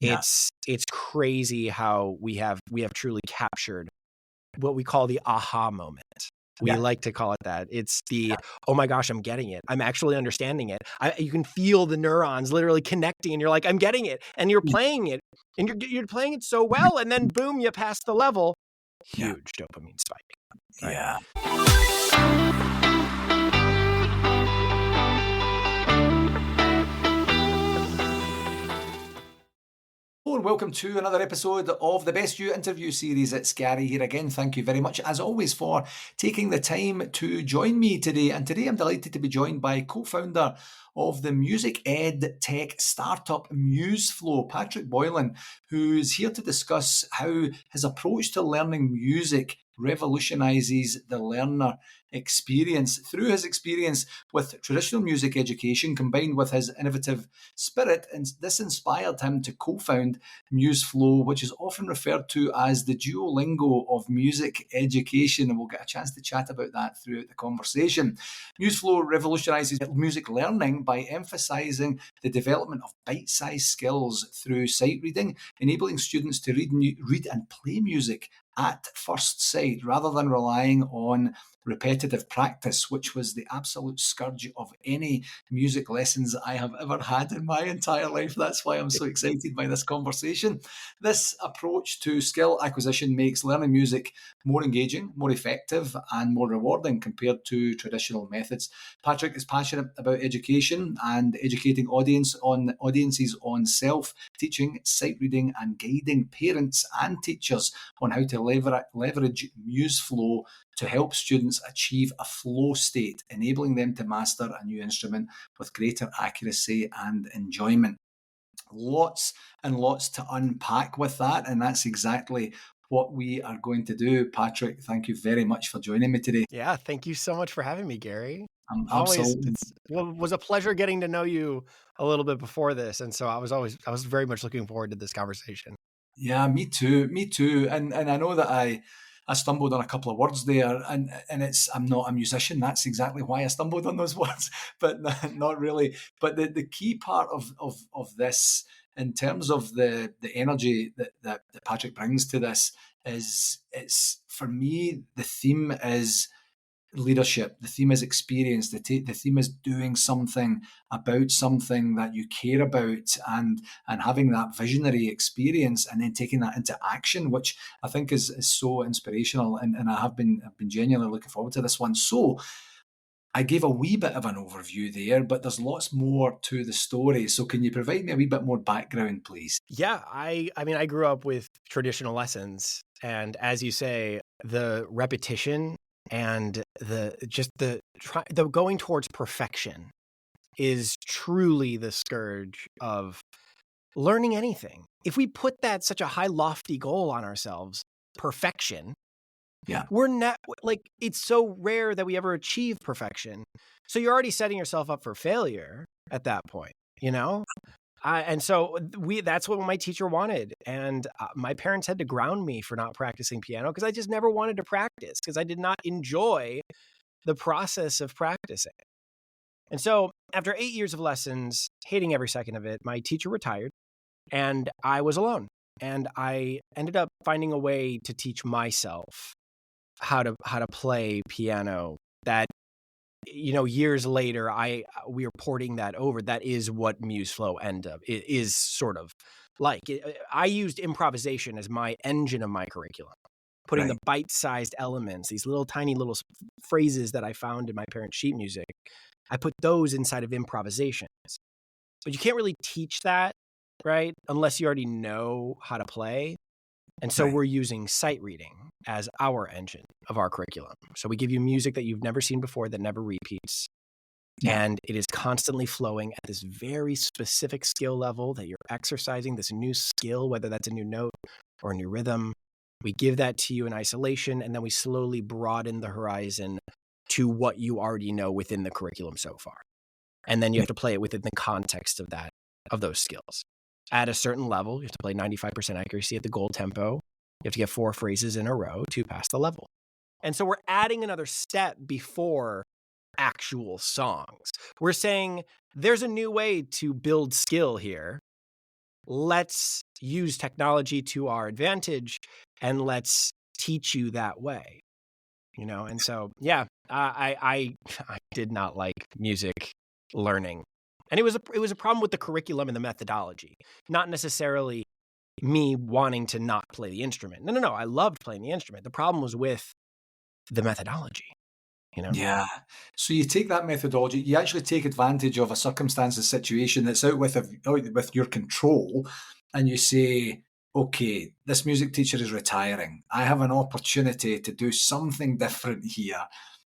Yeah. It's crazy how we have truly captured what we call the aha moment. We Yeah. like to call it that. It's the, oh my gosh, I'm getting it. I'm actually understanding it. You can feel the neurons literally connecting, and you're like, I'm getting it. And you're playing it, and you're playing it so well. And then boom, you pass the level. Yeah. Huge dopamine spike. Right? Yeah. Hello and welcome to another episode of the Best You interview series. It's Gary here again. Thank you very much, as always, for taking the time to join me today. And today I'm delighted to be joined by co-founder of the music ed tech startup MuseFlow, Patrick Boylan, who's here to discuss how his approach to learning music revolutionises the learner experience. Through his experience with traditional music education combined with his innovative spirit, and this inspired him to co-found MuseFlow, which is often referred to as the Duolingo of music education, and we'll get a chance to chat about that throughout the conversation. MuseFlow revolutionises music learning by emphasising the development of bite-sized skills through sight reading, enabling students to read and play music at first sight rather than relying on repetitive practice, which was the absolute scourge of any music lessons I have ever had in my entire life. That's why I'm so excited by this conversation. This approach to skill acquisition makes learning music more engaging, more effective, and more rewarding compared to traditional methods. Patrick is passionate about education and educating audiences on self-teaching, sight reading, and guiding parents and teachers on how to leverage MuseFlow to help students achieve a flow state, enabling them to master a new instrument with greater accuracy and enjoyment. Lots and lots to unpack with that, and that's exactly what we are going to do. Patrick, thank you very much for joining me today. Yeah. Thank you so much for having me, Gary. Absolutely. Was a pleasure getting to know you a little bit before this. And so I was very much looking forward to this conversation. Yeah, me too. Me too. And I know that I stumbled on a couple of words there, and it's I'm not a musician. That's exactly why I stumbled on those words, but not really. But the key part of this, in terms of the energy that Patrick brings to this, is it's for me the theme is leadership. The theme is experience. The theme is doing something about something that you care about, and having that visionary experience and then taking that into action, which I think is so inspirational. And I've been genuinely looking forward to this one. So I gave a wee bit of an overview there, but there's lots more to the story. So can you provide me a wee bit more background, please? Yeah, I mean, I grew up with traditional lessons, and as you say, the repetition and the going towards perfection is truly the scourge of learning anything. If we put that such a high lofty goal on ourselves, perfection, Yeah. we're not like, it's so rare that we ever achieve perfection. So you're already setting yourself up for failure at that point, you know? And so that's what my teacher wanted. And my parents had to ground me for not practicing piano because I just never wanted to practice because I did not enjoy the process of practicing. And so after 8 years of lessons, hating every second of it, my teacher retired and I was alone. And I ended up finding a way to teach myself how to play piano that, you know, years later, we are porting that over. That is what MuseFlow is sort of like. I used improvisation as my engine of my curriculum, putting Right. the bite-sized elements, these little tiny little phrases that I found in my parents' sheet music. I put those inside of improvisations. But you can't really teach that, right? Unless you already know how to play. And so Right. we're using sight reading as our engine of our curriculum. So we give you music that you've never seen before that never repeats. Yeah. And it is constantly flowing at this very specific skill level that you're exercising, this new skill, whether that's a new note or a new rhythm. We give that to you in isolation, and then we slowly broaden the horizon to what you already know within the curriculum so far. And then you have to play it within the context of those skills. At a certain level, you have to play 95% accuracy at the goal tempo. You have to get 4 phrases in a row to pass the level. And so we're adding another step before actual songs. We're saying there's a new way to build skill here. let's use technology to our advantage and let's teach you that way, And so, yeah, I did not like music learning. And it was a problem with the curriculum and the methodology, not necessarily me wanting to not play the instrument. No. I loved playing the instrument. The problem was with the methodology, Yeah. So you take that methodology, you actually take advantage of a circumstance, a situation that's out with your control, and you say, okay, this music teacher is retiring. I have an opportunity to do something different here.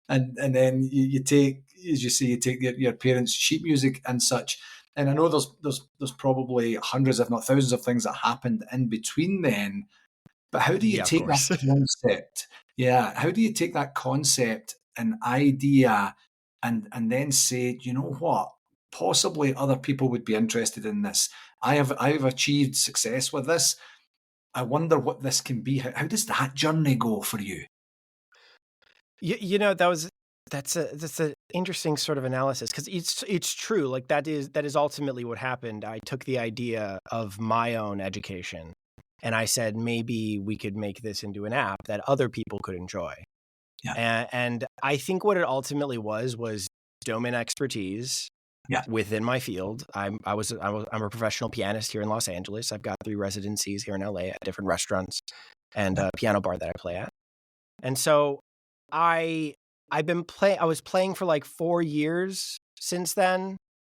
And then you take, as you say, you take your parents' sheet music and such. And I know there's probably hundreds, if not thousands, of things that happened in between then. But how do you Yeah, of take that course. concept? Yeah, how do you take that concept and idea and then say, you know what? Possibly other people would be interested in this. I have achieved success with this. I wonder what this can be. How does that journey go for you? That's an interesting sort of analysis, because it's true. Like that is ultimately what happened. I took the idea of my own education and I said, maybe we could make this into an app that other people could enjoy. Yeah, And I think what it ultimately was domain expertise yeah, within my field. I'm a professional pianist here in Los Angeles. I've got 3 residencies here in LA at different restaurants and yeah, a piano bar that I play at. And so I I was playing for like 4 years since then,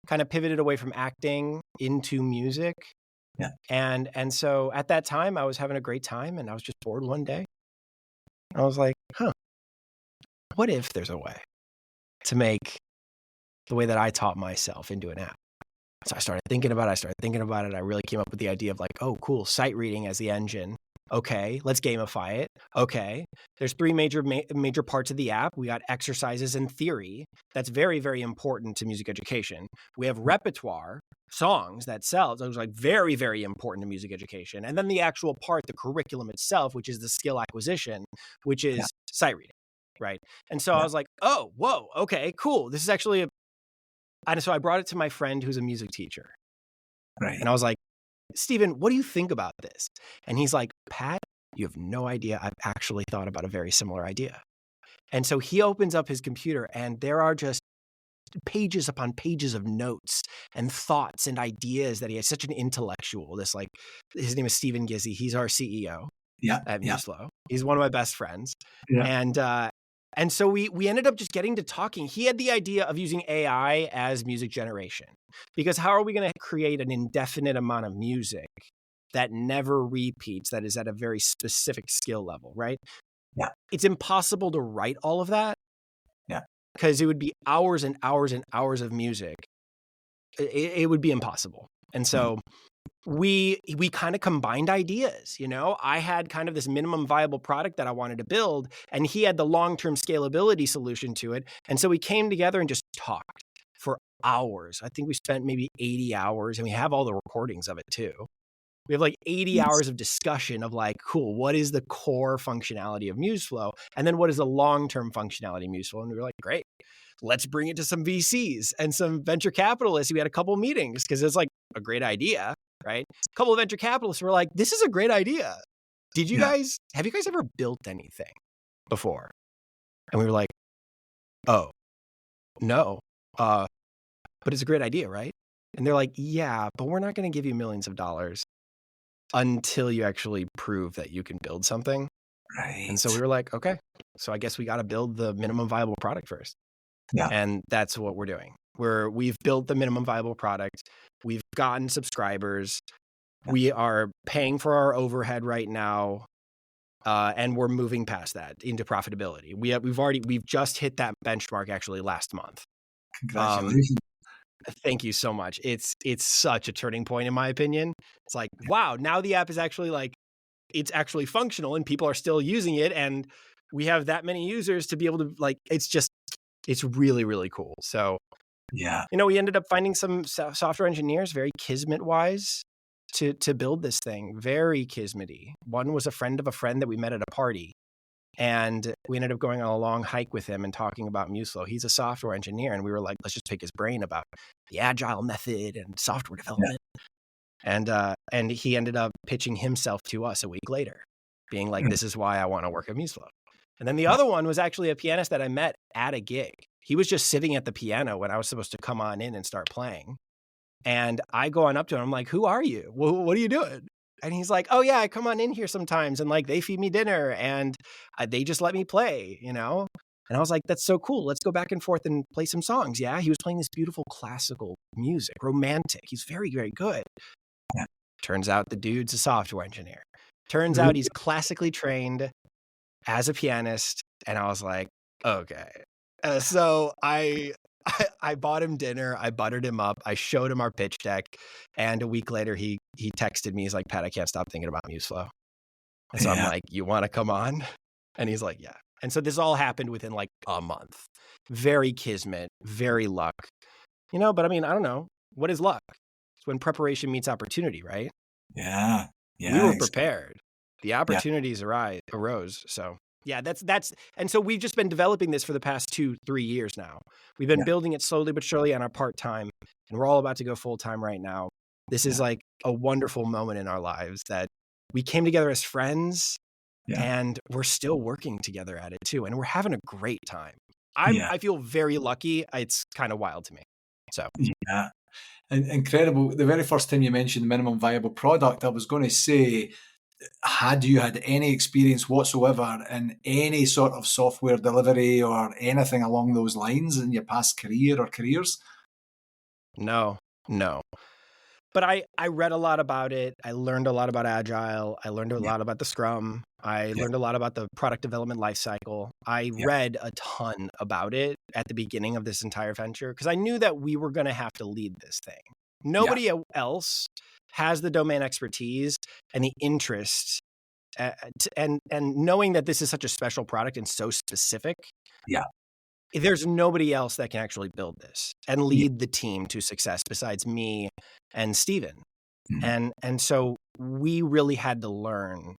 kind of pivoted away from acting into music. yeah. And so at that time I was having a great time and I was just bored one day. I was like, "Huh, what if there's a way to make the way that I taught myself into an app?" So I started thinking about it. I really came up with the idea of like, oh, cool, sight reading as the engine. Okay, let's gamify it. Okay, there's 3 major parts of the app. We got exercises and theory. That's very, very important to music education. We have repertoire, songs that sell. Those are like very, very important to music education. And then the actual part, the curriculum itself, which is the skill acquisition, which Yeah, is sight reading, right? And so I yeah, was like, oh, whoa, okay, cool. This is actually and so I brought it to my friend who's a music teacher. right. And I was like, Steven, what do you think about this? And he's like, Pat, you have no idea. I've actually thought about a very similar idea. And so he opens up his computer and there are just pages upon pages of notes and thoughts and ideas that he has. Such an intellectual. His name is Steven Gizzy. He's our CEO Yeah, at yeah, Muslo. He's one of my best friends. yeah, And so we ended up just getting to talking. He had the idea of using AI as music generation, because how are we going to create an indefinite amount of music that never repeats, that is at a very specific skill level, right? yeah, It's impossible to write all of that yeah, because it would be hours and hours and hours of music. It would be impossible. And mhm, so we kind of combined ideas. I had kind of this minimum viable product that I wanted to build, and he had the long-term scalability solution to it. And so we came together and just talked for hours. I think we spent maybe 80 hours, and we have all the recordings of it too. We have like 80 yes, hours of discussion of like, cool, what is the core functionality of MuseFlow? And then what is the long-term functionality of MuseFlow? And we were like, great, let's bring it to some VCs and some venture capitalists. We had a couple meetings because it's like a great idea, right? A couple of venture capitalists were like, this is a great idea. yeah, Have you guys ever built anything before? And we were like, oh, no. But it's a great idea, right? And they're like, yeah, but we're not going to give you millions of dollars until you actually prove that you can build something. And so we right. were like, okay, so I guess we got to build the minimum viable product first. Yeah, And that's what we're doing. We've built the minimum viable product. We've gotten subscribers. yeah, We are paying for our overhead right now. And we're moving past that into profitability. We've just hit that benchmark actually last month. Um, congratulations. Thank you so much. It's such a turning point in my opinion. It's like, wow, now the app is actually like, it's actually functional and people are still using it. And we have that many users to be able to like, it's really, really cool. So, Yeah, we ended up finding some software engineers, very kismet wise, to build this thing. Very kismety. One was a friend of a friend that we met at a party. And we ended up going on a long hike with him and talking about Muslo. He's a software engineer. And we were like, let's just pick his brain about the agile method and software yeah, development. And he ended up pitching himself to us a week later, being like, this is why I want to work at MuseFlow. And then the other one was actually a pianist that I met at a gig. He was just sitting at the piano when I was supposed to come on in and start playing. And I go on up to him, I'm like, who are you? What are you doing? And he's like, oh yeah, I come on in here sometimes and like they feed me dinner and they just let me play, you know? And I was like, that's so cool. Let's go back and forth and play some songs. Yeah, he was playing this beautiful classical music, romantic. He's very, very good. Yeah. Turns out the dude's a software engineer. Turns out he's classically trained as a pianist. And I was like, okay. So I bought him dinner. I buttered him up. I showed him our pitch deck. And a week later, he texted me. He's like, Pat, I can't stop thinking about MuseFlow. And so I'm like, you want to come on? And he's like, yeah. And so this all happened within like a month. Very kismet, very luck. You know, but I mean, I don't know. What is luck? It's when preparation meets opportunity, right? Yeah. We were prepared. The opportunities arose. So yeah, that's and so we've just been developing this for the past 2-3 years now. We've been building it slowly but surely on our part-time, and we're all about to go full-time right now. This is like a wonderful moment in our lives that we came together as friends, and we're still working together at it too, and we're having a great time. I feel very lucky. It's kind of wild to me. So yeah, incredible. The very first time you mentioned minimum viable product, I was going to say, had you had any experience whatsoever in any sort of software delivery or anything along those lines in your past career or careers? No. But I read a lot about it. I learned a lot about Agile. I learned a lot about the Scrum. I learned a lot about the product development lifecycle. I read a ton about it at the beginning of this entire venture because I knew that we were going to have to lead this thing. Nobody else has the domain expertise and the interest, and knowing that this is such a special product and so specific. Yeah. There's nobody else that can actually build this and lead the team to success besides me and Steven. Mm-hmm. And so we really had to learn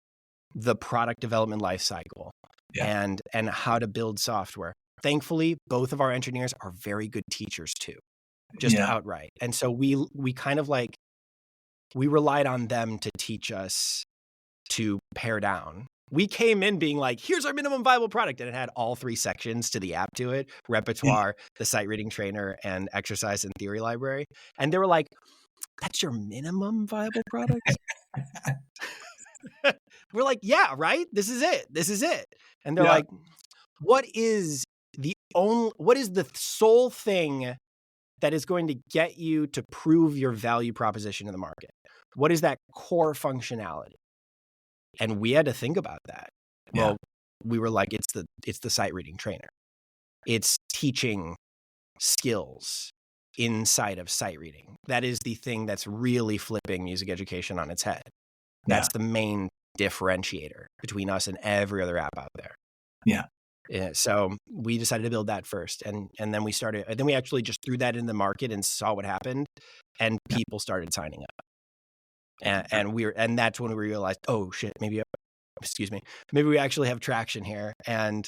the product development lifecycle and how to build software. Thankfully, both of our engineers are very good teachers too, just outright. And so we kind of like, we relied on them to teach us to pare down. We came in being like, here's our minimum viable product. And it had all 3 sections to the app to it: repertoire, the sight reading trainer, and exercise and theory library. And they were like, that's your minimum viable product? We're like, yeah, right? This is it. And they're like, what is the sole thing that is going to get you to prove your value proposition in the market? What is that core functionality? And we had to think about that. Well, we were like, it's the sight reading trainer. It's teaching skills inside of sight reading. That is the thing that's really flipping music education on its head. That's the main differentiator between us and every other app out there. Yeah. So we decided to build that first, and then we started. And then we actually just threw that in the market and saw what happened, and people started signing up. And that's when we realized, oh shit, maybe we actually have traction here. And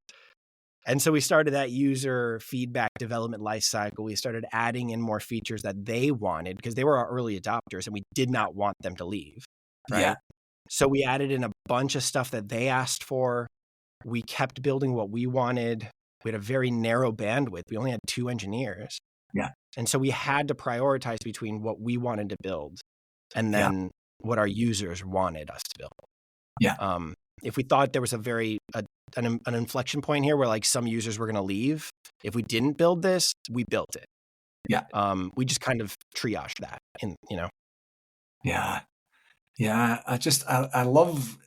so we started that user feedback development lifecycle. We started adding in more features that they wanted because they were our early adopters, and we did not want them to leave. Right? Yeah. So we added in a bunch of stuff that they asked for. We kept building what we wanted. We had a very narrow bandwidth. We only had 2 engineers. Yeah. And so we had to prioritize between what we wanted to build and then what our users wanted us to build. Yeah. If we thought there was an inflection point here where like some users were going to leave, if we didn't build this, we built it. Yeah. We just kind of triaged that, Yeah. Yeah. I love,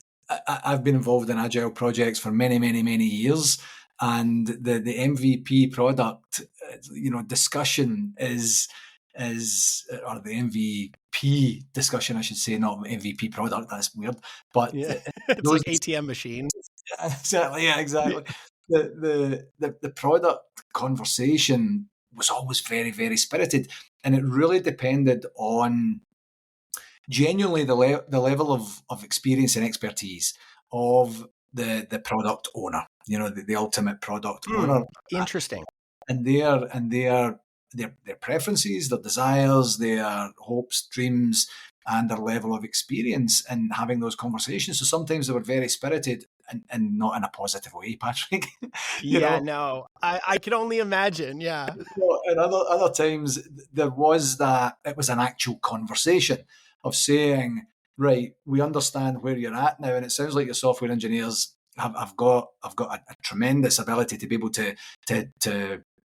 I've been involved in Agile projects for many, many, many years. And the MVP product, discussion is, or the MVP discussion, I should say, not MVP product. That's weird. But it's like ATM machine. Exactly. Yeah, exactly. The product conversation was always very, very spirited, and it really depended on genuinely the level of experience and expertise of the product owner. The ultimate product owner. Interesting. And their their preferences, their desires, their hopes, dreams, and their level of experience in having those conversations. So sometimes they were very spirited and not in a positive way, Patrick. you Yeah, know, no, I can only imagine. Yeah. and other times there was that it was an actual conversation of saying, right, we understand where you're at now, and it sounds like your software engineers have got a tremendous ability to be able to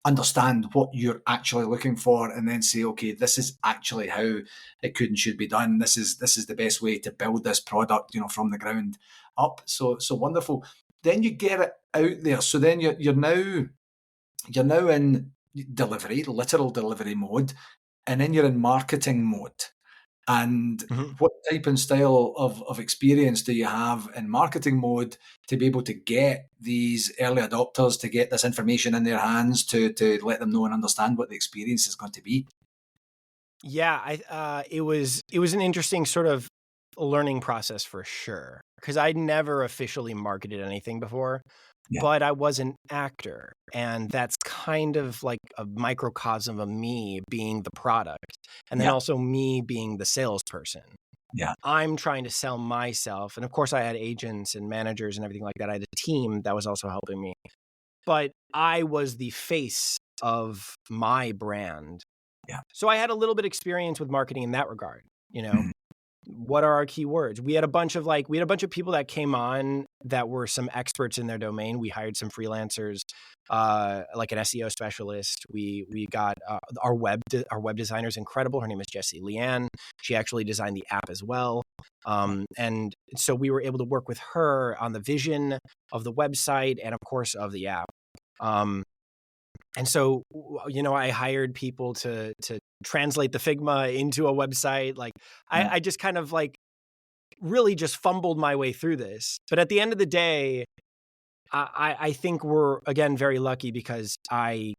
understand what you're actually looking for, and then say, okay, this is actually how it could and should be done. This is the best way to build this product, from the ground up. So wonderful. Then you get it out there. So then you're now in delivery, literal delivery mode, and then you're in marketing mode. And Mhm. what type and style of experience do you have in marketing mode to be able to get these early adopters to get this information in their hands to let them know and understand what the experience is going to be? Yeah, it was an interesting sort of learning process for sure, because I'd never officially marketed anything before, Yeah, but I was an actor, and that's kind of like a microcosm of me being the product, and then yeah, also me being the salesperson. yeah, I'm trying to sell myself, and of course I had agents and managers and everything like that. I had a team that was also helping me, but I was the face of my brand. yeah. So I had a little bit experience with marketing in that regard. You know, Mhm. what are our keywords? We had a bunch of people that came on that were some experts in their domain. We hired some freelancers, like an SEO specialist. We got our web designer is incredible. Her name is Jessie Leanne. She actually designed the app as well. And so we were able to work with her on the vision of the website and of course of the app. And so, I hired people to translate the Figma into a website. Like, Yeah, I just kind of like really just fumbled my way through this. But at the end of the day, I think we're again very lucky because I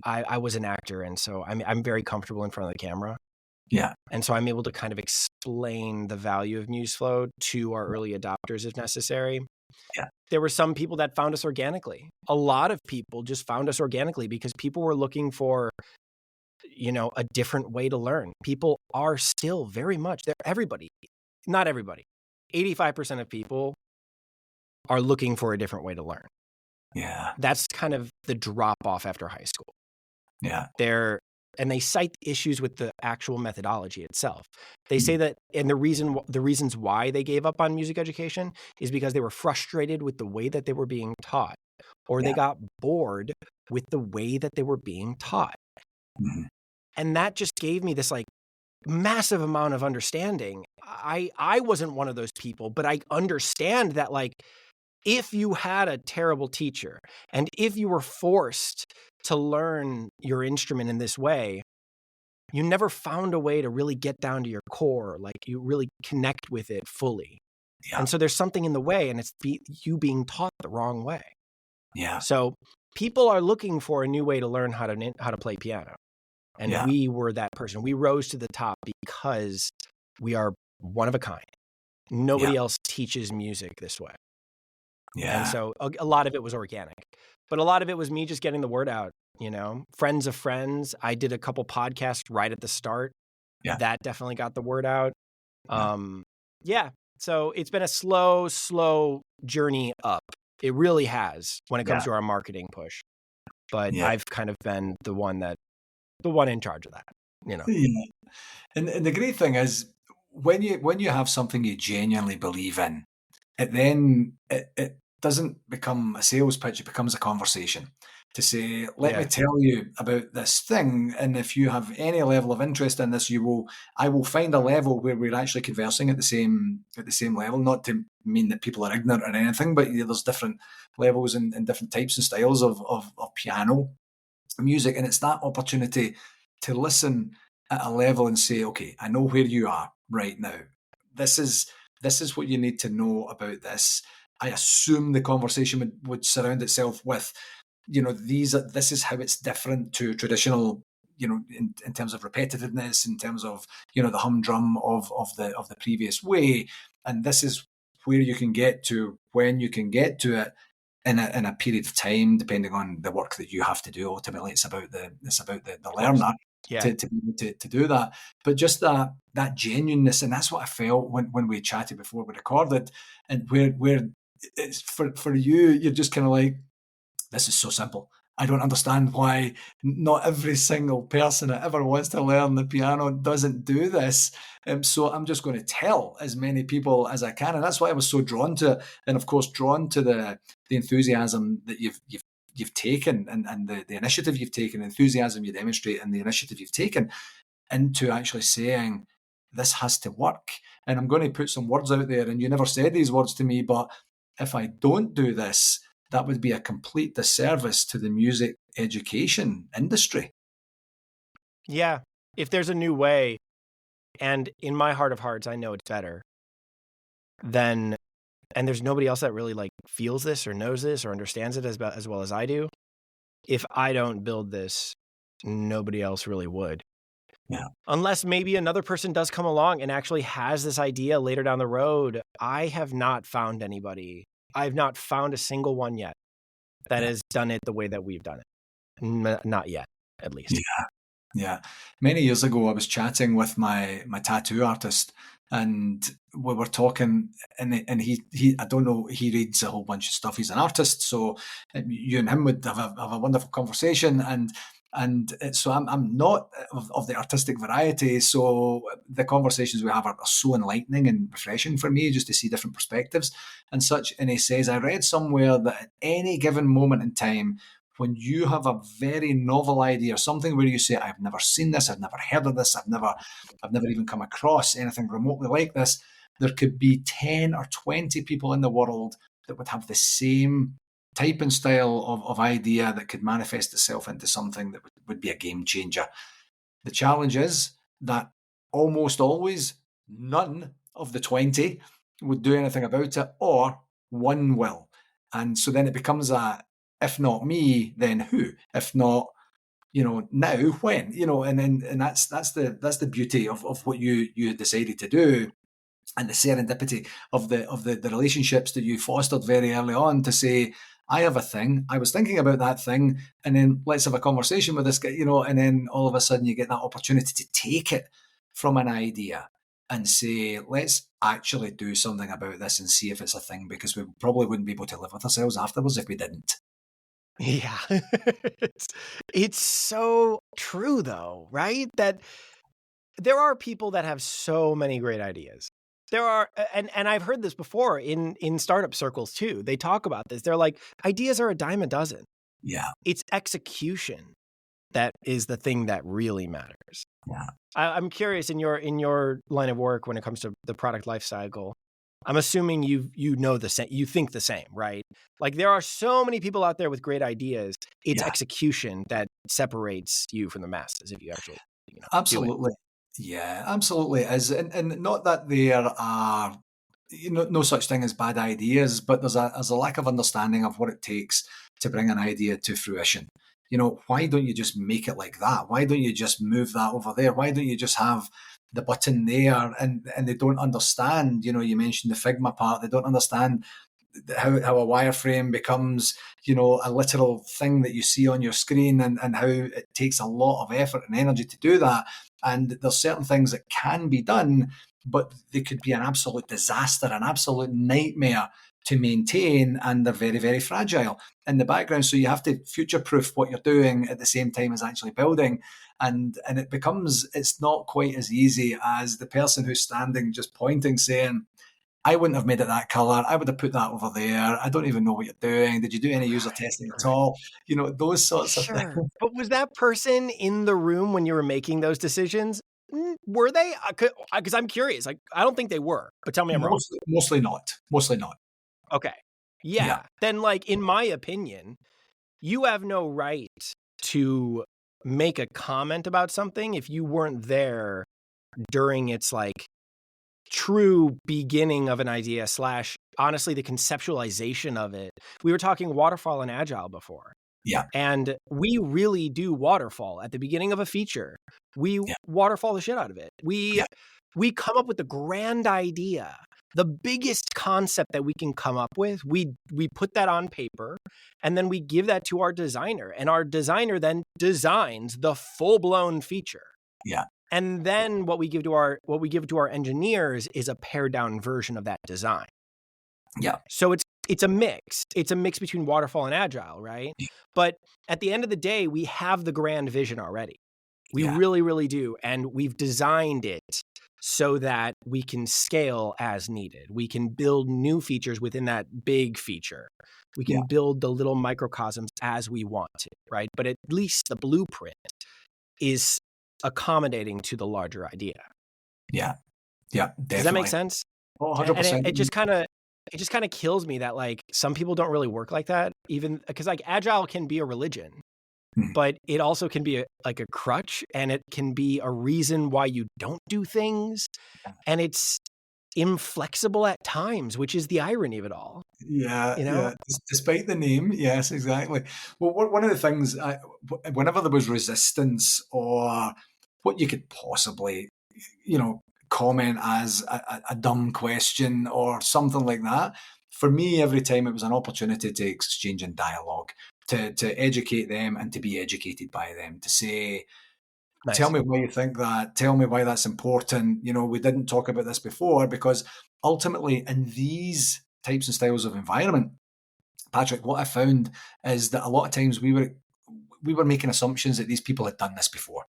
was an actor, and so I'm very comfortable in front of the camera, yeah, and so I'm able to kind of explain the value of MuseFlow to our early adopters if necessary. yeah, There were some people that found us organically. A lot of people just found us organically because people were looking for, a different way to learn. People are still very much there. Everybody, not everybody, 85% of people are looking for a different way to learn. yeah, That's kind of the drop off after high school. yeah, And they cite issues with the actual methodology itself. They say mm, that, and the reasons why they gave up on music education is because they were frustrated with the way that they were being taught, or they yeah, got bored with the way that they were being taught. mhm, And that just gave me this like massive amount of understanding. I wasn't one of those people, but I understand that like if you had a terrible teacher and if you were forced to learn your instrument in this way, you never found a way to really get down to your core, like you really connect with it fully. yeah, And so there's something in the way, and it's you being taught the wrong way. yeah, So people are looking for a new way to learn how to play piano. And yeah, we were that person. We rose to the top because we are one of a kind. yeah, Nobody else teaches music this way. And yeah, so a lot of it was organic, but a lot of it was me just getting the word out, friends of friends. I did a couple podcasts right at the start. yeah, That definitely got the word out. yeah, Yeah. So it's been a slow journey up. It really has when it comes yeah, to our marketing push. But yeah. I've kind of been the one in charge of that, Yeah. And the great thing is when you have something you genuinely believe in, it doesn't become a sales pitch, it becomes a conversation to say, let me Yeah. tell you about this thing. And if you have any level of interest in this, I will find a level where we're actually conversing at the same level, not to mean that people are ignorant or anything, but there's different levels and different types and styles of piano music, and it's that opportunity to listen at a level and say, okay, I know where you are right now. This is what you need to know about this. I assume the conversation would surround itself with, this is how it's different to traditional, in terms of repetitiveness, in terms of, the humdrum of the previous way. And this is where you can get to when you can get to it in a period of time, depending on the work that you have to do. Ultimately, it's about the Of course. learner Yeah. to be able to do that. But just that genuineness, and that's what I felt when we chatted before we recorded, and where it's for you, you're just kind of like, this is so simple. I don't understand why not every single person that ever wants to learn the piano doesn't do this. So I'm just going to tell as many people as I can, and that's why I was so drawn to it. And of course, drawn to the enthusiasm that you've taken, and the initiative you've taken, enthusiasm you demonstrate, and the initiative you've taken into actually saying this has to work. And I'm going to put some words out there, and you never said these words to me, but if I don't do this, that would be a complete disservice to the music education industry. Yeah. If there's a new way, and in my heart of hearts, I know it's better, then, and there's nobody else that really like feels this or knows this or understands it as well as I do. If I don't build this, nobody else really would. Yeah. Unless maybe another person does come along and actually has this idea later down the road. I have not found anybody. I've not found a single one yet that has done it the way that we've done it. Not yet, at least. Yeah. Yeah. Many years ago, I was chatting with my tattoo artist, and we were talking, and he I don't know, he reads a whole bunch of stuff. He's an artist, so you and him would have a wonderful conversation, and so I'm not of the artistic variety. So the conversations we have are so enlightening and refreshing for me, just to see different perspectives and such. And he says, I read somewhere that at any given moment in time, when you have a very novel idea, something where you say, I've never seen this, I've never heard of this, I've never even come across anything remotely like this, there could be 10 or 20 people in the world that would have the same type and style of idea that could manifest itself into something that would be a game changer. The challenge is that almost always none of the 20 would do anything about it, or one will. And so then it becomes if not me, then who? If not, now, when? And that's the beauty of what you decided to do, and the serendipity of the relationships that you fostered very early on, to say, I have a thing, I was thinking about that thing, and then let's have a conversation with this guy, and then all of a sudden you get that opportunity to take it from an idea and say, let's actually do something about this and see if it's a thing, because we probably wouldn't be able to live with ourselves afterwards if we didn't. Yeah. It's so true though, right? That there are people that have so many great ideas. There are, and I've heard this before in startup circles too. They talk about this. They're like, ideas are a dime a dozen. Yeah. It's execution that is the thing that really matters. Yeah. I'm curious, in your line of work, when it comes to the product life cycle, I'm assuming you know the same, you think the same, right? Like, there are so many people out there with great ideas. It's Yeah. execution that separates you from the masses if you actually, do it. Absolutely. Yeah, absolutely is. And not that there are, no such thing as bad ideas, but there's a lack of understanding of what it takes to bring an idea to fruition. Why don't you just make it like that? Why don't you just move that over there? Why don't you just have the button there? And they don't understand, you mentioned the Figma part, they don't understand how a wireframe becomes, a literal thing that you see on your screen, and how it takes a lot of effort and energy to do that. And there's certain things that can be done, but they could be an absolute disaster, an absolute nightmare to maintain, and they're very, very fragile in the background. So you have to future-proof what you're doing at the same time as actually building. And it's not quite as easy as the person who's standing just pointing, saying, I wouldn't have made it that color. I would have put that over there. I don't even know what you're doing. Did you do any user testing at Right. all? Those sorts of things. Sure. But was that person in the room when you were making those decisions? Were they? Because I'm curious. Like, I don't think they were, but tell me I'm wrong. Mostly not. Mostly not. Okay. Yeah. Yeah. Then, like, in my opinion, you have no right to make a comment about something if you weren't there during its, like, true beginning of an idea / honestly, the conceptualization of it. We were talking waterfall and agile before. Yeah. And we really do waterfall at the beginning of a feature. We waterfall the shit out of it. We come up with the grand idea, the biggest concept that we can come up with, we put that on paper, and then we give that to our designer, and our designer then designs the full-blown feature. Yeah. And then what we give to our engineers is a pared down version of that design. Yeah. So it's a mix. It's a mix between waterfall and agile, right? But at the end of the day, we have the grand vision already. We really, really do. And we've designed it so that we can scale as needed. We can build new features within that big feature. We can build the little microcosms as we want to, right? But at least the blueprint is accommodating to the larger idea. Yeah. Yeah. Definitely. Does that make sense? Oh, 100%. And it just kind of kills me that like some people don't really work like that, even because like agile can be a religion, but it also can be like a crutch, and it can be a reason why you don't do things. And it's inflexible at times, which is the irony of it all. Yeah, You know? Despite the name, yes, exactly. Well, one of the things, whenever there was resistance or what you could possibly, comment as a dumb question or something like that, for me, every time it was an opportunity to exchange in dialogue, to educate them and to be educated by them, to say, Nice. tell me why you think that. Tell me why that's important. We didn't talk about this before, because ultimately in these types and styles of environment, Patrick, what I found is that a lot of times we were making assumptions that these people had done this before,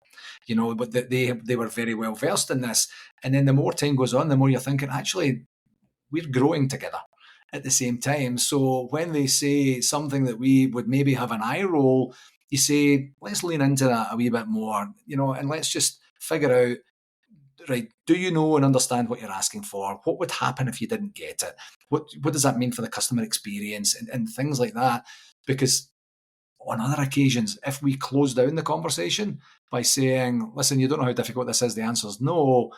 but that they were very well versed in this. And then the more time goes on, the more you're thinking, actually, we're growing together at the same time. So when they say something that we would maybe have an eye roll, you say, let's lean into that a wee bit more, and let's just figure out, right, do you know and understand what you're asking for? What would happen if you didn't get it? What does that mean for the customer experience and things like that? Because on other occasions, if we close down the conversation by saying, listen, you don't know how difficult this is, the answer is no,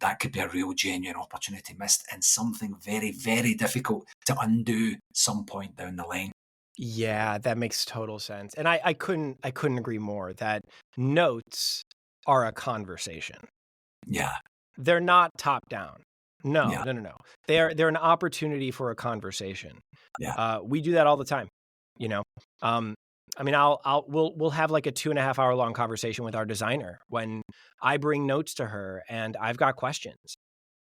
that could be a real genuine opportunity missed and something very, very difficult to undo some point down the line. Yeah, that makes total sense. And I couldn't agree more that notes are a conversation. Yeah. They're not top down. No. They're an opportunity for a conversation. Yeah. We do that all the time. I mean, we'll have like a 2.5 hour long conversation with our designer when I bring notes to her and I've got questions.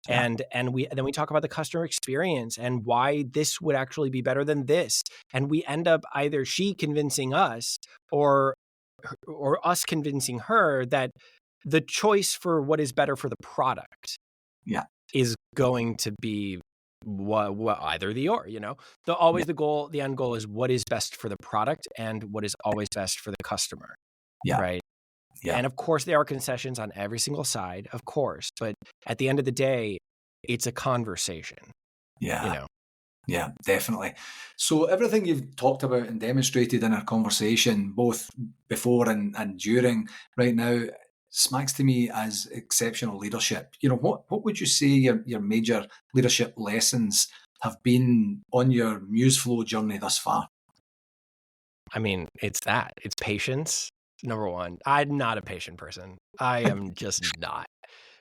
Yeah. And then we talk about the customer experience and why this would actually be better than this. And we end up either she convincing us or us convincing her that the choice for what is better for the product is going to be what either the or, the end goal is what is best for the product and what is always best for the customer. Yeah. Right. Yeah. And of course there are concessions on every single side, of course, but at the end of the day, it's a conversation. Yeah. Yeah, definitely. So everything you've talked about and demonstrated in our conversation, both before and during right now, smacks to me as exceptional leadership. What would you say your major leadership lessons have been on your MuseFlow journey thus far? I mean, it's patience. Number one, I'm not a patient person. I am just not.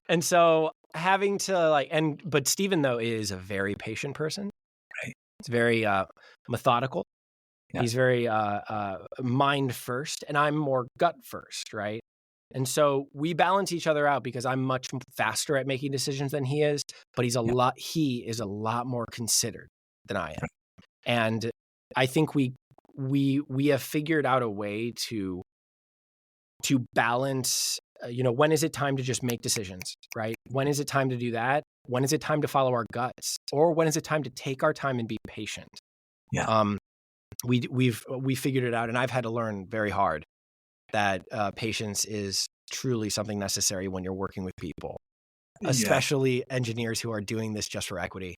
And so having to but Stephen though is a very patient person. Right. It's very methodical. Yeah. He's very mind first, and I'm more gut first, right? And so we balance each other out because I'm much faster at making decisions than he is, but he is a lot more considered than I am. And I think we have figured out a way to balance, when is it time to just make decisions, right? When is it time to do that? When is it time to follow our guts? Or when is it time to take our time and be patient? Yeah. We figured it out, and I've had to learn very hard that patience is truly something necessary when you're working with people, especially engineers who are doing this just for equity.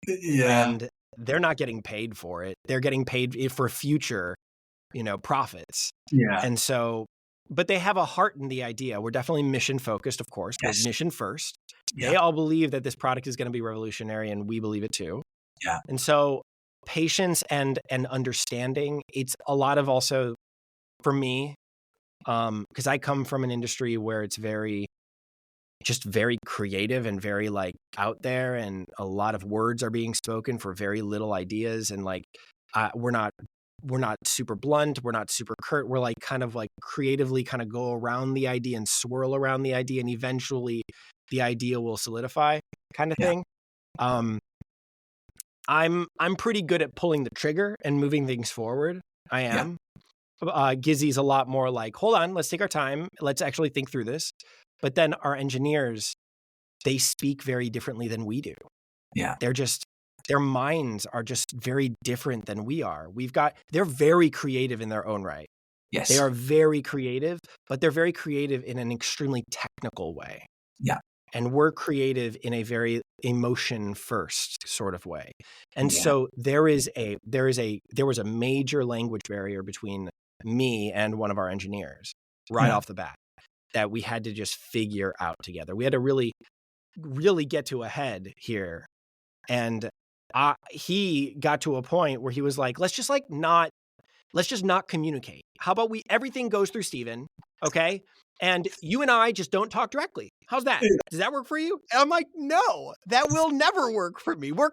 Yeah. And they're not getting paid for it. They're getting paid for future, profits. Yeah. And so, but they have a heart in the idea. We're definitely mission focused, of course. Yes. We're mission first. Yeah. They all believe that this product is going to be revolutionary, and we believe it too. Yeah. And so patience and understanding, it's a lot of also for me, because I come from an industry where it's very just very creative and very like out there, and a lot of words are being spoken for very little ideas. And like, we're not super blunt. We're not super curt. We're like kind of like creatively kind of go around the idea and swirl around the idea, and eventually the idea will solidify, kind of Yeah. thing. I'm pretty good at pulling the trigger and moving things forward. I am. Gizzy's a lot more like, hold on, let's take our time. Let's actually think through this. But then our engineers, they speak very differently than we do. Yeah. Their minds are just very different than we are. They're very creative in their own right. Yes. They are very creative, but they're very creative in an extremely technical way. Yeah. And we're creative in a very emotion first sort of way. And so there was a major language barrier between me and one of our engineers right off the bat that we had to just figure out together. We had to really, really get to a head here. And he got to a point where he was like, let's just not communicate. How about everything goes through Steven, okay? And you and I just don't talk directly. How's that? Does that work for you? And I'm like, no, that will never work for me. We're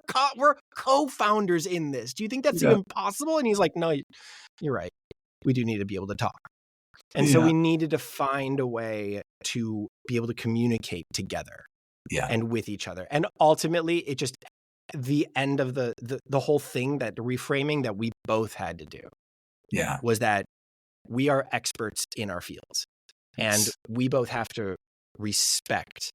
co-founders in this. Do you think that's even possible? And he's like, no, you're right. We do need to be able to talk. And so we needed to find a way to be able to communicate together and with each other. And ultimately, it just, the end of the whole thing, that reframing that we both had to do was that we are experts in our fields. And we both have to respect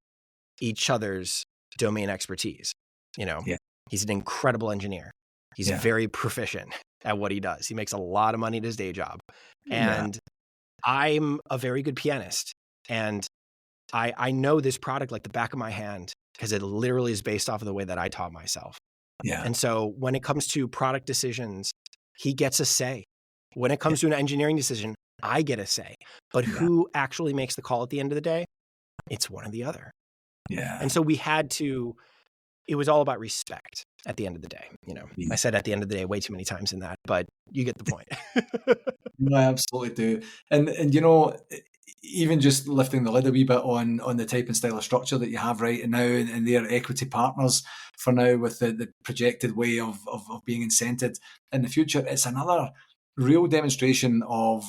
each other's domain expertise. You know, he's an incredible engineer. He's very proficient at what he does. He makes a lot of money at his day job. And I'm a very good pianist. And I know this product like the back of my hand because it literally is based off of the way that I taught myself. Yeah. And so when it comes to product decisions, he gets a say. When it comes to an engineering decision, I get a say. But who actually makes the call at the end of the day? It's one or the other. Yeah. And so it was all about respect at the end of the day. You know, I said at the end of the day way too many times in that, but you get the point. No, I absolutely do. And you know, even just lifting the lid a wee bit on the type and style of structure that you have right now, and their equity partners for now with the projected way of being incented in the future, it's another real demonstration of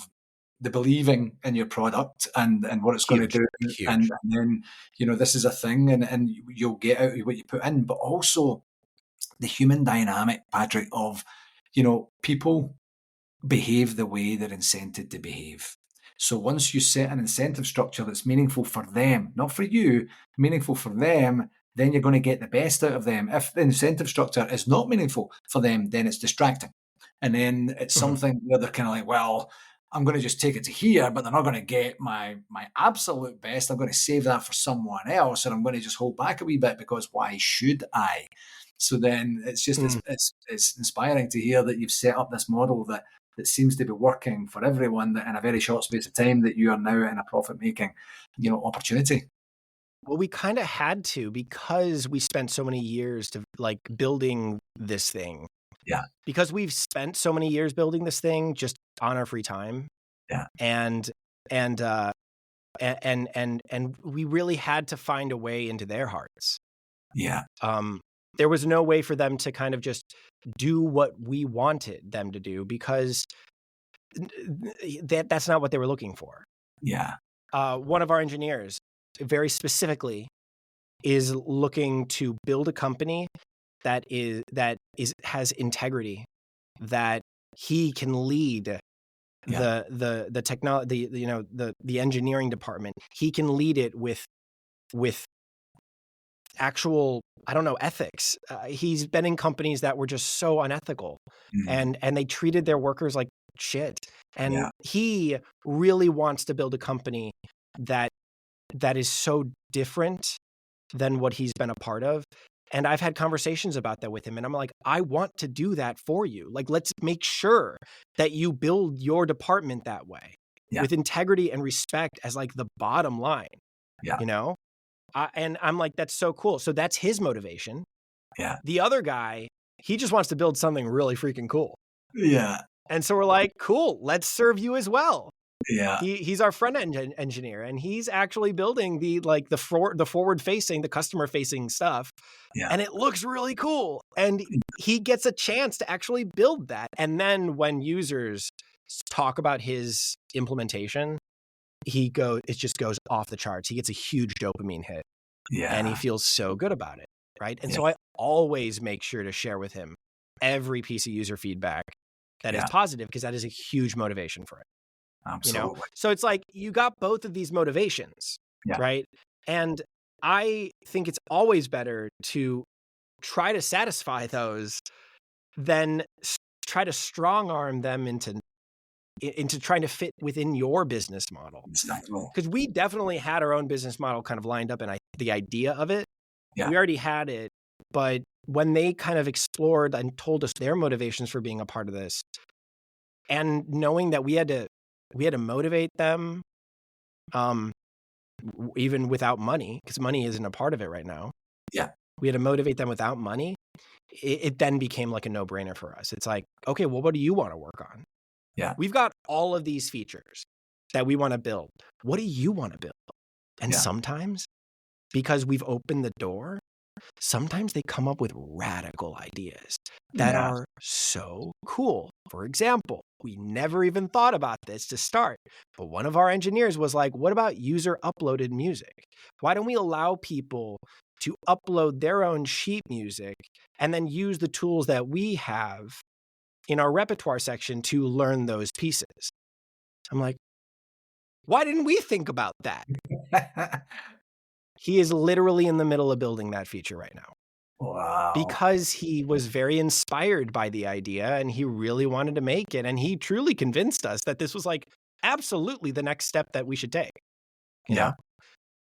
the believing in your product and what it's going to do. And then, you know, this is a thing and you'll get out of what you put in, but also the human dynamic, Patrick, of, you know, people behave the way they're incented to behave. So once you set an incentive structure that's meaningful for them, not for you, meaningful for them, then you're going to get the best out of them. If the incentive structure is not meaningful for them, then it's distracting. And then it's something where they're kind of like, well, I'm going to just take it to here, but they're not going to get my absolute best. I'm going to save that for someone else, and I'm going to just hold back a wee bit because why should I? So then it's just it's inspiring to hear that you've set up this model that seems to be working for everyone, that in a very short space of time that you are now in a profit-making, you know, opportunity. Well, we kind of had to, because we spent so many years to like building this thing. Yeah. Because we've spent so many years building this thing just on our free time. Yeah. And we really had to find a way into their hearts. Yeah. There was no way for them to kind of just do what we wanted them to do, because that's not what they were looking for. Yeah. One of our engineers, very specifically, is looking to build a company that has integrity, that he can lead the technology, you know, the engineering department. He can lead it with actual, I don't know, ethics. He's been in companies that were just so unethical, and they treated their workers like shit. And he really wants to build a company that is so different than what he's been a part of. And I've had conversations about that with him, and I'm like, I want to do that for you. Like, let's make sure that you build your department that way, with integrity and respect as like the bottom line. Yeah. You know? And I'm like, that's so cool. So that's his motivation. Yeah. The other guy, he just wants to build something really freaking cool. Yeah. And so we're like, cool, let's serve you as well. Yeah. He's our front end engineer, and he's actually building the forward facing, the customer facing stuff, Yeah. and it looks really cool. And he gets a chance to actually build that. And then when users talk about his implementation, it just goes off the charts. He gets a huge dopamine hit, and he Yeah. feels so good about it, right? And Yeah. so I always make sure to share with him every piece of user feedback that is Yeah. positive, because that is a huge motivation for it. Absolutely. So it's like you got both of these motivations, Yeah. right? And I think it's always better to try to satisfy those than try to strong arm them into trying to fit within your business model. Exactly. Because we definitely had our own business model kind of lined up, and the idea of it, Yeah. we already had it. But when they kind of explored and told us their motivations for being a part of this, and knowing that we had to motivate them, even without money, because money isn't a part of it right now. Yeah. We had to motivate them without money. It then became like a no-brainer for us. It's like, okay, well, what do you want to work on? Yeah. We've got all of these features that we want to build. What do you want to build? And Yeah. sometimes, because we've opened the door, sometimes they come up with radical ideas that Yeah. are so cool. For example, we never even thought about this to start, but one of our engineers was like, what about user uploaded music? Why don't we allow people to upload their own sheet music and then use the tools that we have in our repertoire section to learn those pieces? I'm like, why didn't we think about that? He is literally in the middle of building that feature right now, Wow. because he was very inspired by the idea and he really wanted to make it. And he truly convinced us that this was like absolutely the next step that we should take. You know?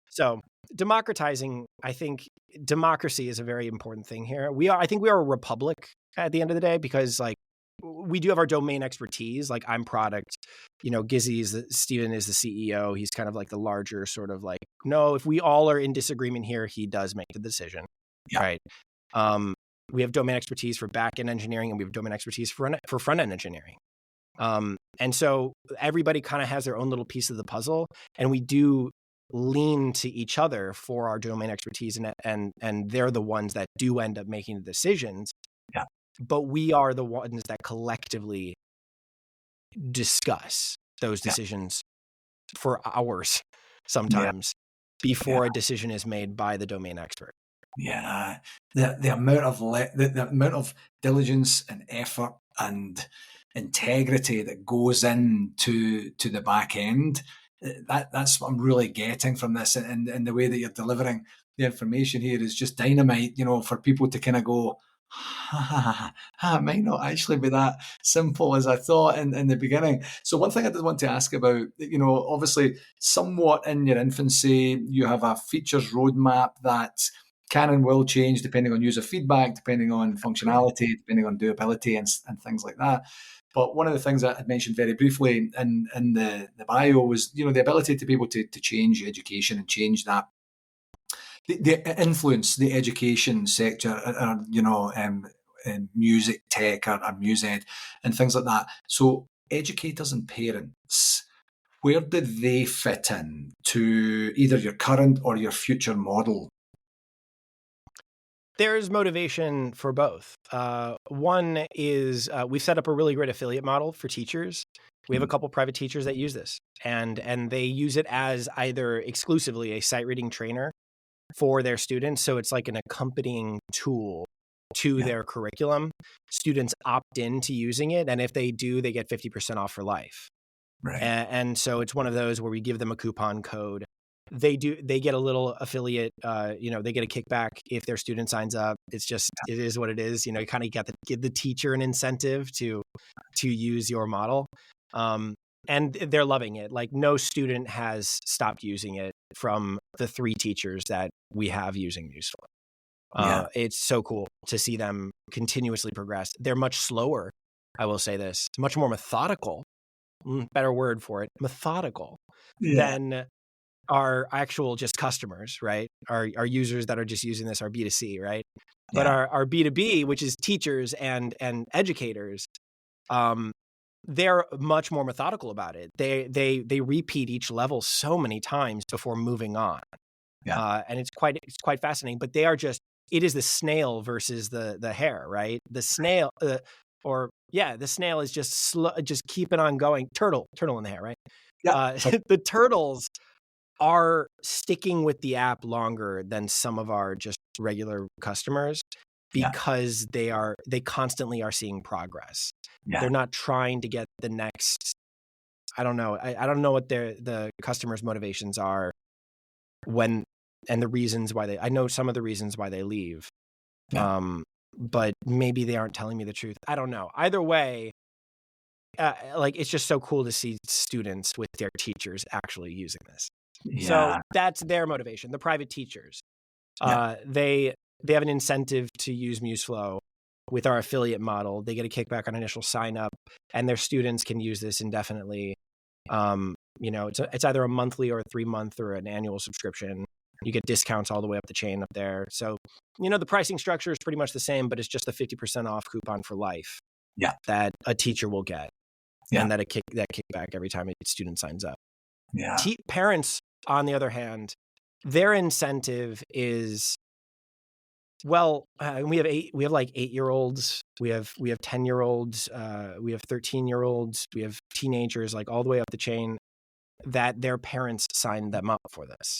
So democratizing, I think democracy is a very important thing here. I think we are a republic at the end of the day, because like we do have our domain expertise. Like I'm product, Steven is the CEO. He's kind of like the larger sort of like, no, if we all are in disagreement here, he does make the decision. Yeah. Right. We have domain expertise for back-end engineering, and we have domain expertise for front-end engineering. And so everybody kind of has their own little piece of the puzzle, and we do lean to each other for our domain expertise, and they're the ones that do end up making the decisions. Yeah. But we are the ones that collectively discuss those decisions for hours sometimes before a decision is made by the domain expert. Yeah, the amount of the amount of diligence and effort and integrity that goes into the back end, that's what I'm really getting from this, and the way that you're delivering the information here is just dynamite. For people to kind of go, it might not actually be that simple as I thought in the beginning. So one thing I did want to ask about, obviously, somewhat in your infancy, you have a features roadmap that can and will change depending on user feedback, depending on functionality, depending on doability and things like that. But one of the things that I mentioned very briefly in the bio was, the ability to be able to change education and change that, the influence the education sector, music tech or music and things like that. So educators and parents, where do they fit in to either your current or your future model? There's motivation for both. One is we've set up a really great affiliate model for teachers. We have a couple private teachers that use this, and they use it as either exclusively a sight reading trainer for their students. So it's like an accompanying tool to their curriculum. Students opt into using it, and if they do, they get 50% off for life. Right. And so it's one of those where we give them a coupon code. They get a little affiliate, they get a kickback if their student signs up. It is what it is. You kind of give the teacher an incentive to use your model. And they're loving it. Like no student has stopped using it from the 3 teachers that we have using Museful. It's so cool to see them continuously progress. They're much slower. I will say this, much more methodical. Better word for it, methodical, than our actual just customers, right? Our users that are just using this, our B2C, right? But our B2B, which is teachers and educators, they're much more methodical about it. They repeat each level so many times before moving on. Yeah. And it's quite fascinating. But it is the snail versus the hare, right? The snail, the snail is just keeping on going. Turtle in the hare, right? Yeah. The turtles are sticking with the app longer than some of our just regular customers because they constantly are seeing progress. Yeah. They're not trying to get the next. I don't know. I don't know what the customers' motivations are and the reasons why I know some of the reasons why they leave. Yeah. But maybe they aren't telling me the truth. I don't know. Either way, it's just so cool to see students with their teachers actually using this. So Yeah. that's their motivation. The private teachers, Yeah. they have an incentive to use MuseFlow with our affiliate model. They get a kickback on initial sign up, and their students can use this indefinitely. It's either a monthly or a 3-month or an annual subscription. You get discounts all the way up the chain up there. So, the pricing structure is pretty much the same, but it's just a 50% off coupon for life. Yeah. That a teacher will get. Yeah. And that kickback every time a student signs up. Yeah. Parents, on the other hand, their incentive is, well, we have 8-year-olds, we have 10-year-olds, we have 13-year-olds, we have teenagers, like all the way up the chain, that their parents signed them up for this.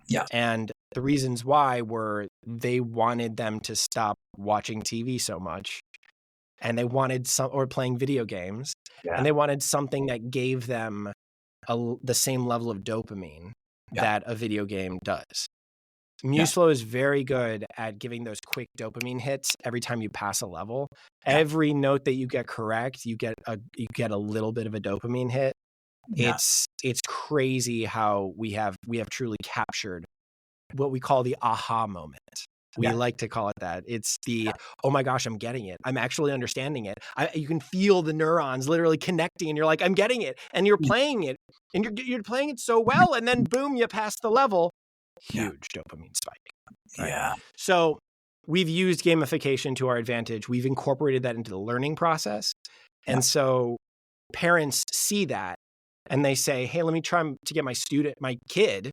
Yeah. And the reasons why were they wanted them to stop watching TV so much, and they wanted or playing video games, and they wanted something that gave them the same level of dopamine that a video game does. MuseFlow is very good at giving those quick dopamine hits every time you pass a level. Every note that you get correct, you get a little bit of a dopamine hit. It's crazy how we have truly captured what we call the aha moment. We like to call it that. It's the, oh my gosh, I'm getting it. I'm actually understanding it. You can feel the neurons literally connecting, and you're like, I'm getting it. And you're playing it, and you're playing it so well. And then boom, you pass the level. Huge dopamine spike. Right? Yeah. So we've used gamification to our advantage. We've incorporated that into the learning process. And so parents see that and they say, hey, let me try to get my kid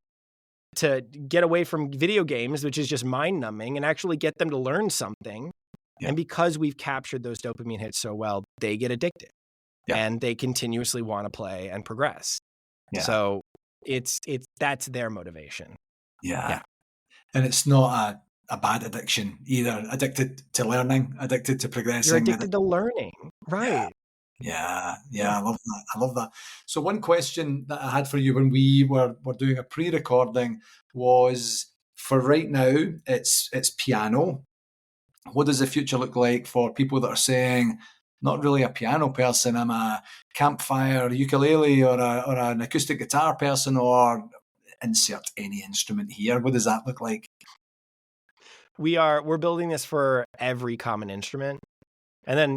to get away from video games, which is just mind numbing, and actually get them to learn something. Yeah. And because we've captured those dopamine hits so well, they get addicted and they continuously want to play and progress. Yeah. So that's their motivation. Yeah. And it's not a bad addiction either. Addicted to learning, addicted to progressing. You're addicted to learning. Right. Yeah. I love that. So one question that I had for you when we were doing a pre-recording was, for right now, it's piano. What does the future look like for people that are saying, not really a piano person, I'm a campfire ukulele or an acoustic guitar person, or insert any instrument here? What does that look like? We're building this for every common instrument. And then,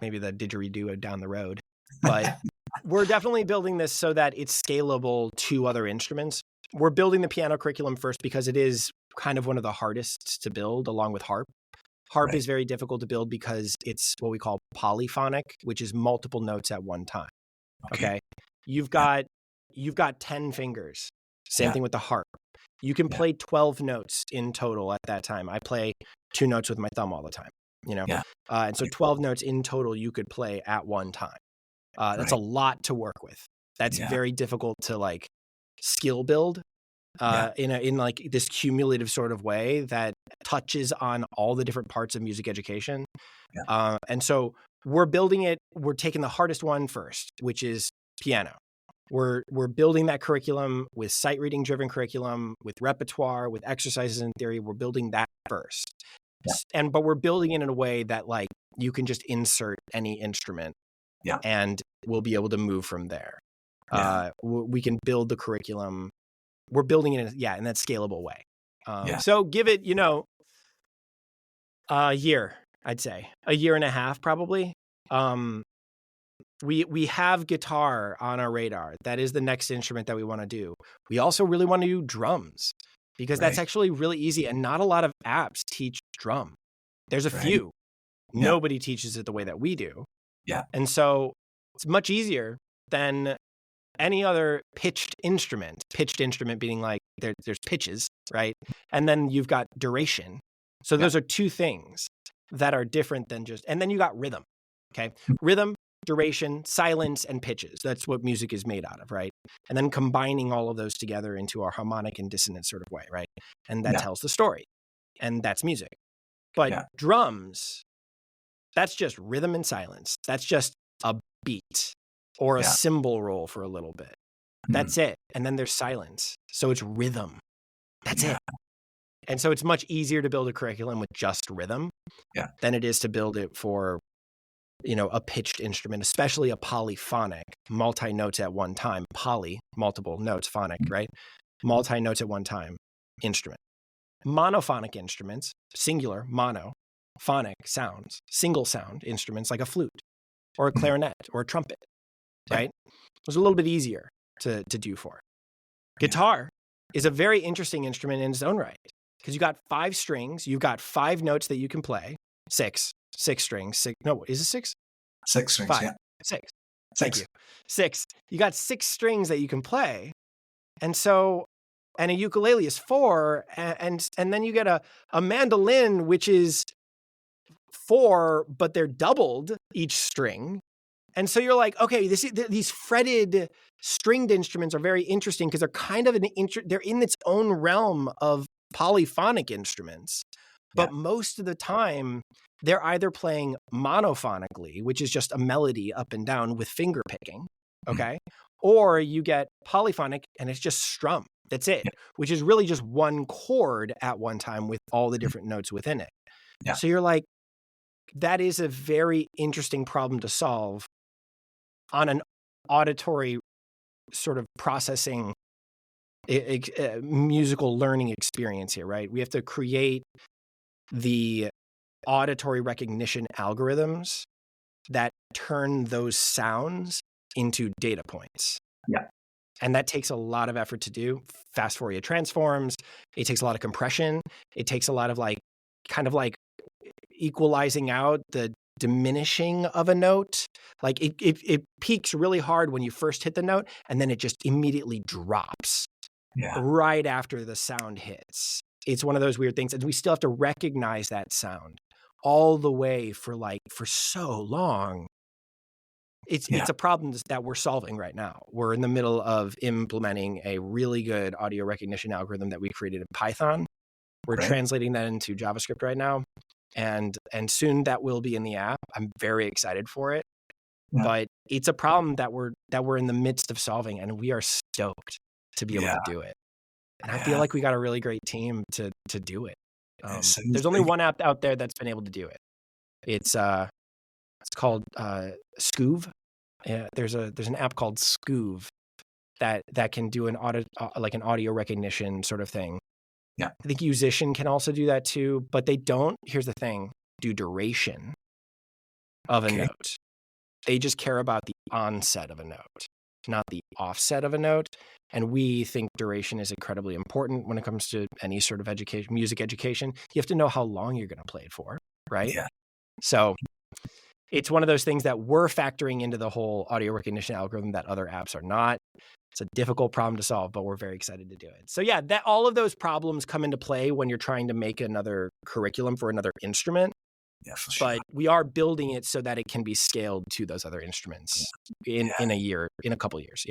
maybe the didgeridoo down the road. But we're definitely building this so that it's scalable to other instruments. We're building the piano curriculum first because it is kind of one of the hardest to build, along with harp. Harp is very difficult to build because it's what we call polyphonic, which is multiple notes at one time. Okay. You've got 10 fingers. Same thing with the harp. You can play 12 notes in total at that time. I play 2 notes with my thumb all the time. And so 12 notes in total you could play at one time. That's a lot to work with. That's very difficult to skill build in like this cumulative sort of way that touches on all the different parts of music education. And so we're building it. We're taking the hardest one first, which is piano. We're building that curriculum with sight reading driven curriculum, with repertoire, with exercises in theory. We're building that first. But we're building it in a way that you can just insert any instrument and we'll be able to move from there. We can build the curriculum. We're building it in that scalable way. So give it, a year, I'd say a year and a half, probably. We have guitar on our radar. That is the next instrument that we want to do. We also really want to do drums, because that's actually really easy, and not a lot of apps teach drum. There's a few. Nobody teaches it the way that we do. And so It's much easier than any other pitched instrument being like there's pitches, right? And then you've got duration. So those are two things that are different than just, and then you got rhythm, okay? Rhythm, duration, silence, and pitches. That's what music is made out of, right? And then combining all of those together into a harmonic and dissonant sort of way, right? And that tells the story. And that's music. But drums, that's just rhythm and silence. That's just a beat or a cymbal roll for a little bit. That's it. And then there's silence. So it's rhythm. That's it. And so it's much easier to build a curriculum with just rhythm than it is to build it for, a pitched instrument, especially a polyphonic, multi-notes at one time. Poly, multiple notes, phonic, right? Multi-notes at one time instrument. Monophonic instruments, singular, mono, phonic sounds, single sound instruments like a flute or a clarinet or a trumpet, right? It was a little bit easier to do for. Guitar is a very interesting instrument in its own right because you got 5 strings, you've got 5 notes that you can play, 6 strings, no, is it 6? 6 strings, 5, 6. Thank you. 6. You got 6 strings that you can play. And so, and a ukulele is 4, and then you get a mandolin, which is 4, but they're doubled each string. And so you're like, okay, these fretted stringed instruments are very interesting because they're kind of they're in its own realm of polyphonic instruments. But most of the time, they're either playing monophonically, which is just a melody up and down with finger picking, okay? Or you get polyphonic and it's just strum. That's it, which is really just one chord at one time with all the different notes within it. So you're like, that is a very interesting problem to solve on an auditory sort of processing musical learning experience here, right? We have to create the auditory recognition algorithms that turn those sounds into data points. And that takes a lot of effort to do. Fast Fourier transforms. It takes a lot of compression. It takes a lot of kind of equalizing out the diminishing of a note. Like it peaks really hard when you first hit the note, and then it just immediately drops right after the sound hits. It's one of those weird things. And we still have to recognize that sound all the way for so long. It's a problem that we're solving right now. We're in the middle of implementing a really good audio recognition algorithm that we created in Python. We're translating that into JavaScript right now. And soon that will be in the app. I'm very excited for it. But it's a problem that we're in the midst of solving, and we are stoked to be able to do it. And I feel like we got a really great team to do it. There's only one app out there that's been able to do it. It's called Scoov. There's an app called Scoov that can do an audio recognition sort of thing. I think Musician can also do that too, but they don't, here's the thing, do duration of a note. They just care about the onset of a note, not the offset of a note. And we think duration is incredibly important when it comes to any sort of education, music education. You have to know how long you're going to play it for, right? So it's one of those things that we're factoring into the whole audio recognition algorithm that other apps are not. It's a difficult problem to solve, but we're very excited to do it. So that all of those problems come into play when you're trying to make another curriculum for another instrument. For sure. But we are building it so that it can be scaled to those other instruments in a couple of years.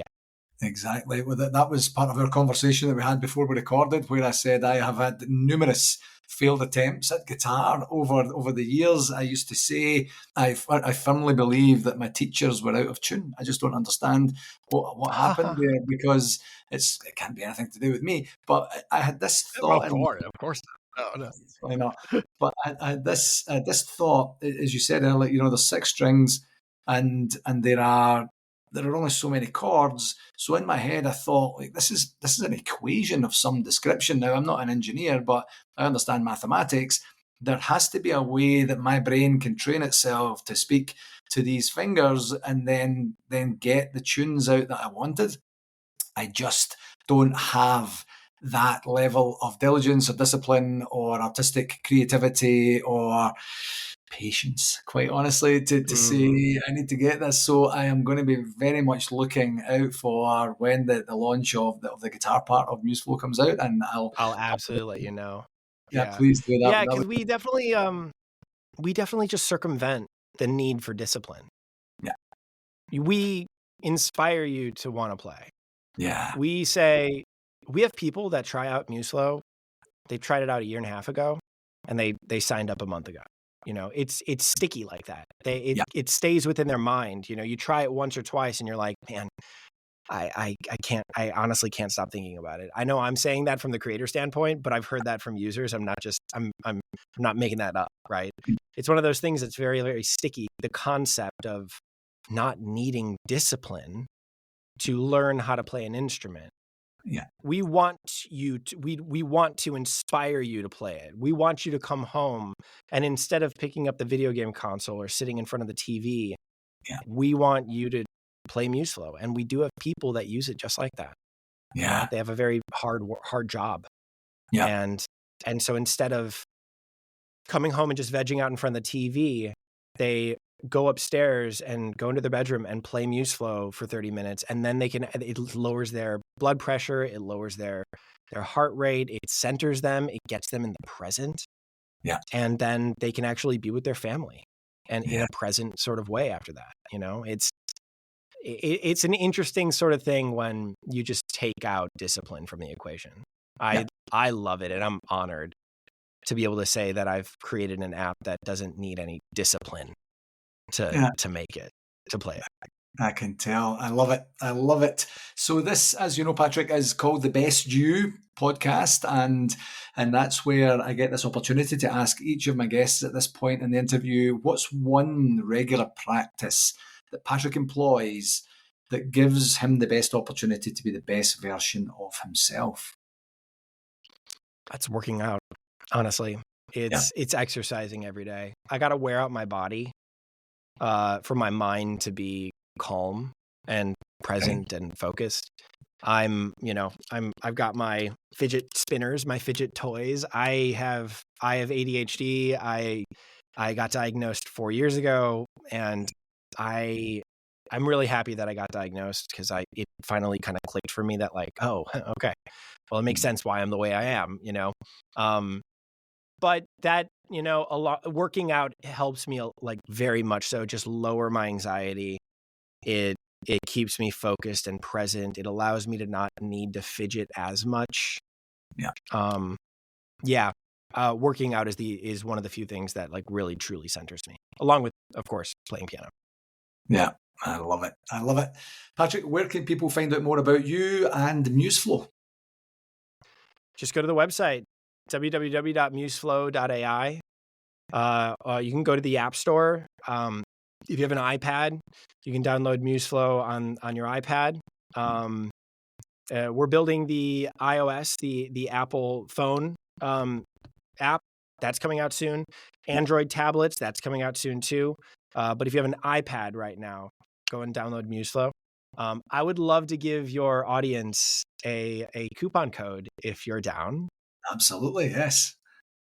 Exactly. Well, that was part of our conversation that we had before we recorded, where I said I have had numerous failed attempts at guitar over the years. I used to say I firmly believe that my teachers were out of tune. I just don't understand what happened there, because it can't be anything to do with me. But I had this thought. Of course not. Why not? But I had this thought, as you said earlier. There's 6 strings, and there are only so many chords. So in my head, I thought, this is an equation of some description. Now, I'm not an engineer, but I understand mathematics. There has to be a way that my brain can train itself to speak to these fingers and then get the tunes out that I wanted. I just don't have that level of diligence or discipline or artistic creativity or patience, quite honestly, to Mm. say I need to get this. So I am going to be very much looking out for when the launch of the guitar part of MuseFlow comes out, and I'll absolutely let you know. yeah, Yeah. please do that. Yeah, That because would, we definitely just circumvent the need for discipline. yeah, We inspire you to want to play. yeah, We say we have people that try out MuseFlow. They tried it out a year and a half ago, and they signed up a month ago. You know, it's sticky like that. yeah, It stays within their mind. You know, you try it once or twice, and you're like, man, I can't. I honestly can't stop thinking about it. I know I'm saying that from the creator standpoint, but I've heard that from users. I'm not making that up, right? It's one of those things that's very, very sticky. The concept of not needing discipline to learn how to play an instrument. yeah, We want we want to inspire you to play it. We want you to come home, and instead of picking up the video game console or sitting in front of the TV, yeah, we want you to play MuseFlow. And we do have people that use it just like that. You know, yeah, they have a very hard job, yeah, and so instead of coming home and just vegging out in front of the TV, they go upstairs and go into their bedroom and play MuseFlow for 30 minutes. And then it lowers their blood pressure. It lowers their heart rate. It centers them. It gets them in the present. yeah, And then they can actually be with their family and in yeah, a present sort of way after that. You know, it's an interesting sort of thing when you just take out discipline from the equation. yeah, I love it. And I'm honored to be able to say that I've created an app that doesn't need any discipline yeah. to make it, to play it. I can tell. I love it. I love it. So this, as you know, Patrick, is called the Best You podcast, and that's where I get this opportunity to ask each of my guests at this point in the interview, what's one regular practice that Patrick employs that gives him the best opportunity to be the best version of himself? That's working out. Honestly, Yeah. it's exercising every day. I got to wear out my body for my mind to be calm and Okay. present and focused. I've got my fidget spinners, my fidget toys. I have ADHD. I got diagnosed 4 years ago, and I'm really happy that I got diagnosed because it finally kind of clicked for me that like, oh, okay, well, it makes sense why I'm the way I am, you know. But that, you know, a lot working out helps me like very much so just lower my anxiety. It keeps me focused and present. It allows me to not need to fidget as much. Yeah. Yeah. Working out is one of the few things that like really truly centers me, along with, of course, playing piano. Yeah. I love it. I love it. Patrick, where can people find out more about you and MuseFlow? Just go to the website, www.museflow.ai. You can go to the App Store. If you have an iPad, you can download MuseFlow on your iPad. We're building the iOS, the Apple phone app. That's coming out soon. Android tablets, that's coming out soon too. But if you have an iPad right now, go and download MuseFlow. I would love to give your audience a coupon code if you're down. Absolutely, yes.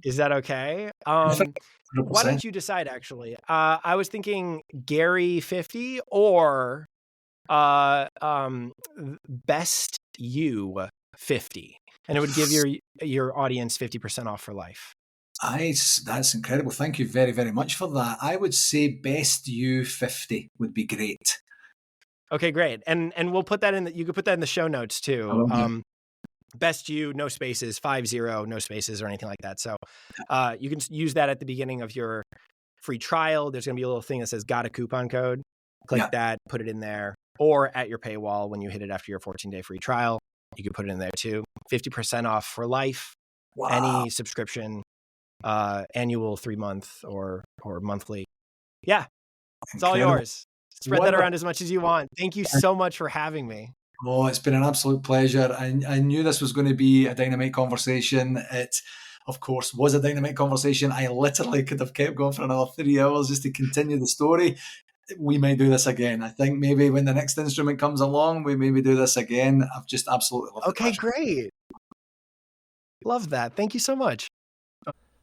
Is that okay? Perfect. Why 100%. don't you decide, actually? I was thinking Gary 50 or Best You 50. And it would give your audience 50% off for life. That's incredible. Thank you very, very much for that. I would say Best You 50 would be great. Okay, great. And we'll put that you could put that in the show notes I too. will do. Best You, no spaces, 50, no spaces or anything like that. So you can use that at the beginning of your free trial. There's going to be a little thing that says got a coupon code. Click Yeah. that, put it in there. Or at your paywall when you hit it after your 14-day free trial, you can put it in there too. 50% off for life. Wow. Any subscription, annual, 3-month or monthly. Yeah, it's all Incredible. yours. Spread that around as much as you want. Thank you so much for having me. Oh, it's been an absolute pleasure. I knew this was going to be a dynamite conversation. It, of course, was a dynamite conversation. I literally could have kept going for another 3 hours just to continue the story. We may do this again. I think maybe when the next instrument comes along, we maybe do this again. I've just absolutely loved it. Okay, great. Love that. Thank you so much.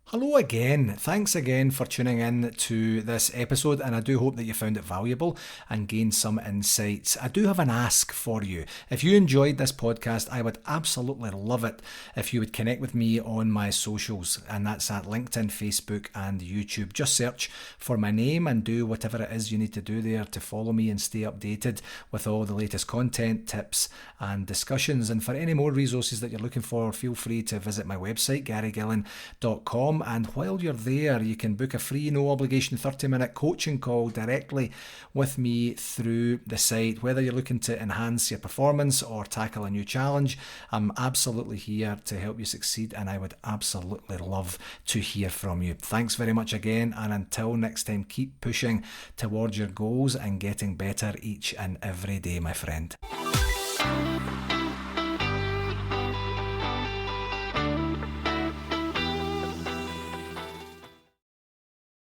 Hello again. Thanks again for tuning in to this episode, and I do hope that you found it valuable and gained some insights. I do have an ask for you. If you enjoyed this podcast, I would absolutely love it if you would connect with me on my socials, and that's at LinkedIn, Facebook, and YouTube. Just search for my name and do whatever it is you need to do there to follow me and stay updated with all the latest content, tips, and discussions. And for any more resources that you're looking for, feel free to visit my website, garygillen.com. And while you're there, you can book a free, no obligation 30-minute coaching call directly with me through the site. Whether you're looking to enhance your performance or tackle a new challenge, I'm absolutely here to help you succeed, and I would absolutely love to hear from you. Thanks very much again, and until next time, keep pushing towards your goals and getting better each and every day, my friend.